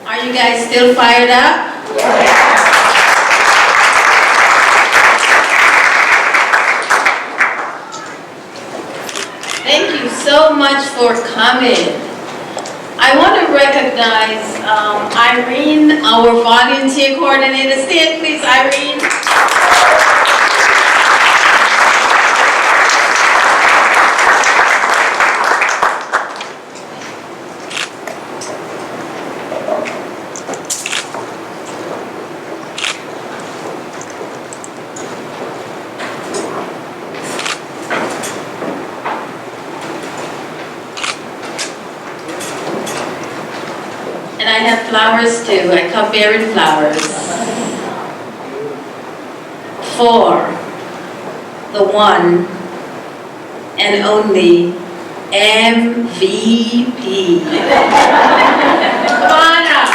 Are you guys still fired up? Thank you so much for coming. I want to recognize Irene, our volunteer coordinator. Stand please, Irene. And I have flowers too. I come bearing flowers. For the one and only MVP. Come on up.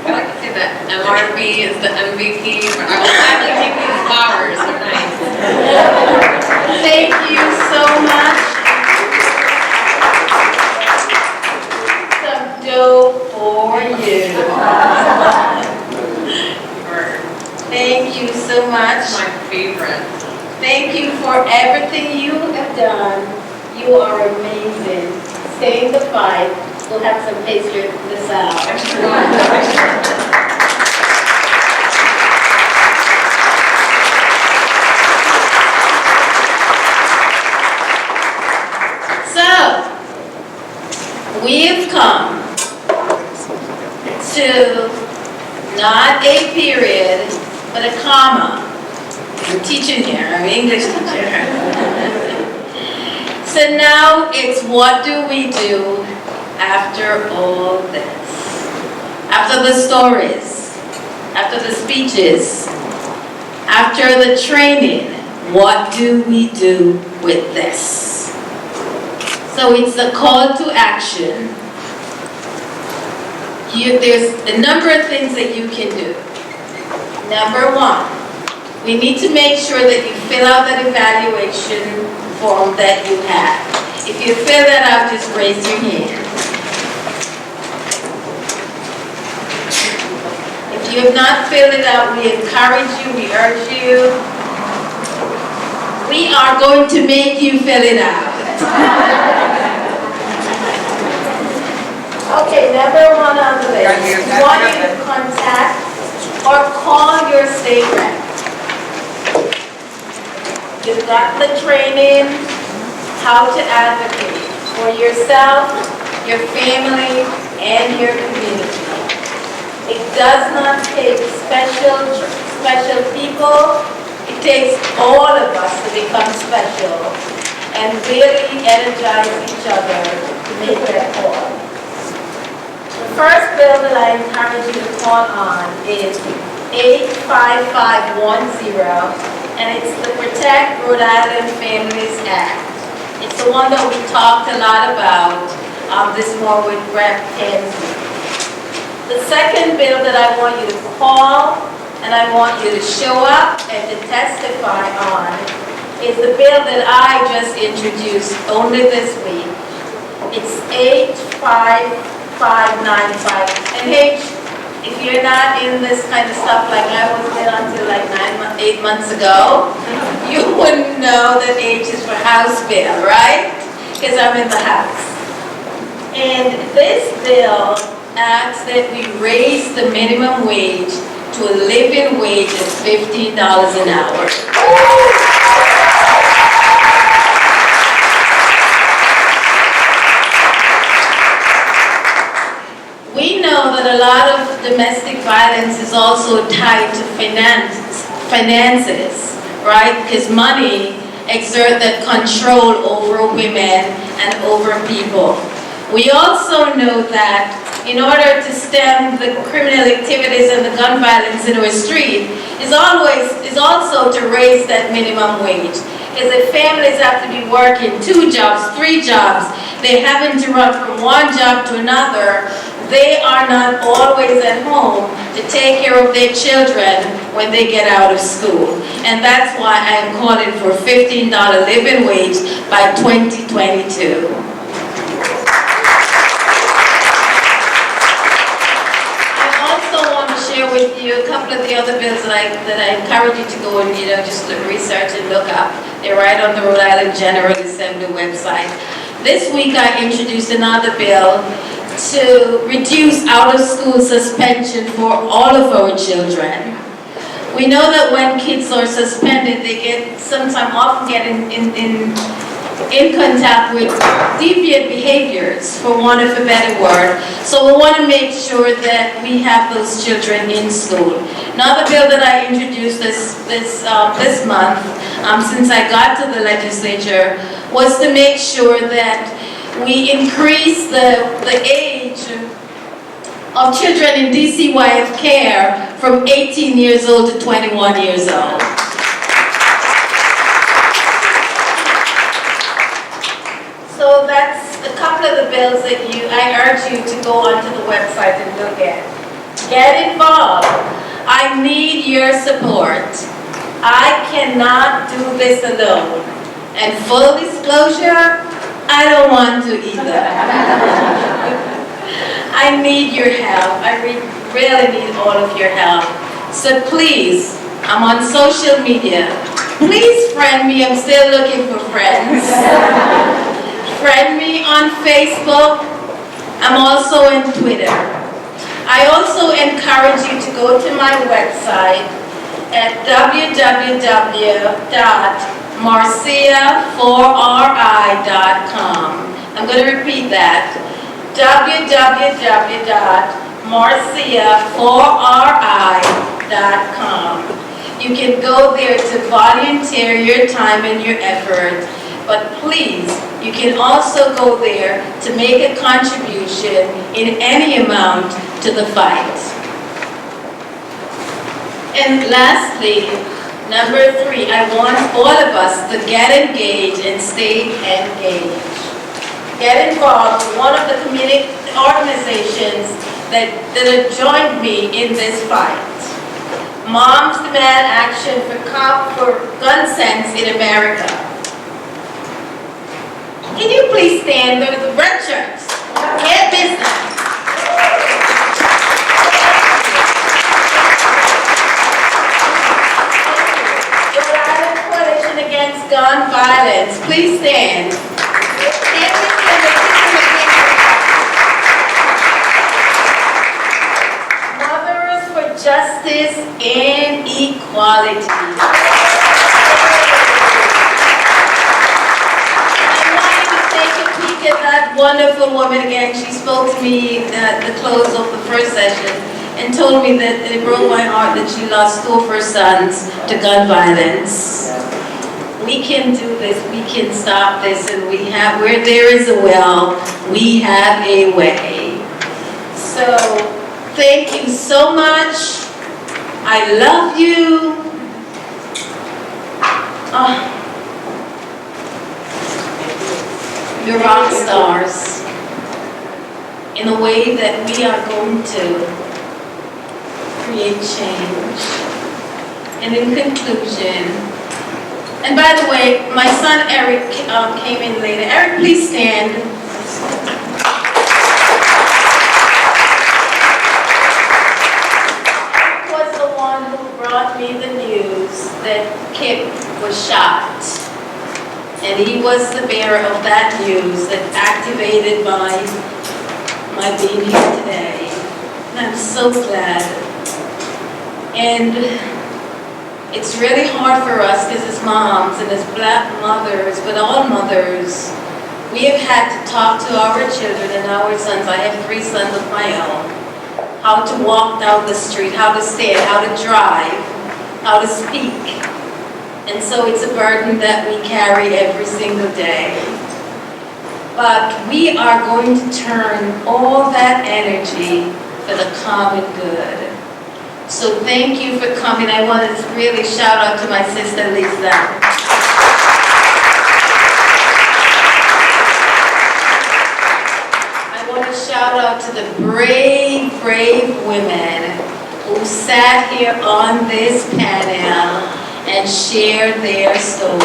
I like to say that MRB is the MVP, but I will gladly take these flowers. They're nice. Thank you so much. Some dough for you. Thank you so much. That's my favorite. Thank you for everything you have done. You are amazing. Stay in the fight. We'll have some pastry this out. Extra one. So, we've come to not a period, but a comma. I'm teaching here, I'm an English teacher. So now it's what do we do after all this? After the stories, after the speeches, after the training, what do we do with this? So it's a call to action. There's a number of things that you can do. Number one, we need to make sure that you fill out that evaluation form that you have. If you fill that out, just raise your hand. If you have not filled it out, we encourage you, we urge you. We are going to make you fill it out. Okay, number one on the list. You want you to contact or call your state rep. You've got the training, how to advocate for yourself, your family, and your community. It does not take special people. It takes all of us to become special and really energize each other to make that call. The first bill that I encourage you to call on is 85510, and it's the Protect Rhode Island Families Act. It's the one that we talked a lot about this morning with Rep. Tansey. The second bill that I want you to call and I want you to show up and to testify on is the bill that I just introduced only this week. It's 85595. And H, if you're not in this kind of stuff like I was in until like 8 months ago, you wouldn't know that H is for House bill, right? Because I'm in the House. And this bill asks that we raise the minimum wage to a living wage of $15 an hour. We know that a lot of domestic violence is also tied to finances, right? Because money exerts that control over women and over people. We also know that in order to stem the criminal activities and the gun violence in our street is also to raise that minimum wage. Because if families have to be working 2 jobs, 3 jobs, they're having to run from one job to another, they are not always at home to take care of their children when they get out of school. And that's why I am calling for $15 living wage by 2022. With you a couple of the other bills that I encourage you to go and just research and look up. They're right on the Rhode Island General Assembly website. This week I introduced another bill to reduce out-of-school suspension for all of our children. We know that when kids are suspended, they often get in contact with deviant behaviors, for want of a better word. So we want to make sure that we have those children in school. Another bill that I introduced this month, since I got to the legislature, was to make sure that we increase the age of children in DCYF care from 18 years old to 21 years old. So that's a couple of the bills that I urge you to go onto the website and look at. Get involved. I need your support. I cannot do this alone. And full disclosure, I don't want to either. I need your help. I really need all of your help. So please, I'm on social media. Please friend me. I'm still looking for friends. Friend me on Facebook. I'm also on Twitter. I also encourage you to go to my website at www.marcia4ri.com. I'm going to repeat that. www.marcia4ri.com. You can go there to volunteer your time and your effort. But please, you can also go there to make a contribution in any amount to the fight. And lastly, number 3, I want all of us to get engaged and stay engaged. Get involved with one of the community organizations that have joined me in this fight. Moms Demand Action for Gun Sense in America. Can you please stand with the red shirts? Get business. Rhode Island Coalition Against Gun Violence. Please stand. Mothers for Justice and Equality. That wonderful woman again, she spoke to me at the close of the first session and told me that it broke my heart that she lost 2 of her sons to gun violence. We can do this, we can stop this, and where there is a will, we have a way. So, thank you so much. I love you. You're rock stars in a way that we are going to create change. And in conclusion, and by the way, my son Eric came in later. Eric, please stand. Eric was the one who brought me the news that Kip was shot. And he was the bearer of that news that activated my being here today. And I'm so glad. And it's really hard for us because as moms and as Black mothers, but all mothers, we have had to talk to our children and our sons. I have 3 sons of my own. How to walk down the street, how to stand, how to drive, how to speak. And so it's a burden that we carry every single day. But we are going to turn all that energy for the common good. So thank you for coming. I want to really shout out to my sister Lisa. I want to shout shout out to the brave, brave women who sat here on this panel and shared their stories.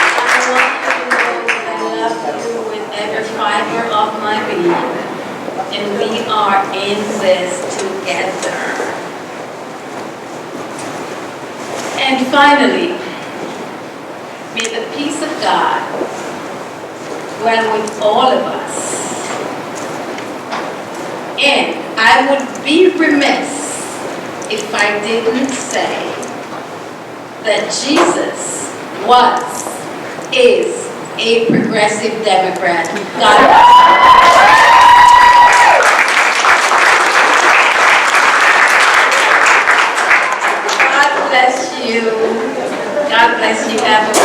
I want you to know that I love you with every fiber of my being, and we are in this together. And finally, may the peace of God dwell with all of us. And I would be remiss if I didn't say that Jesus was, is a progressive Democrat. God bless you. God bless you. Have a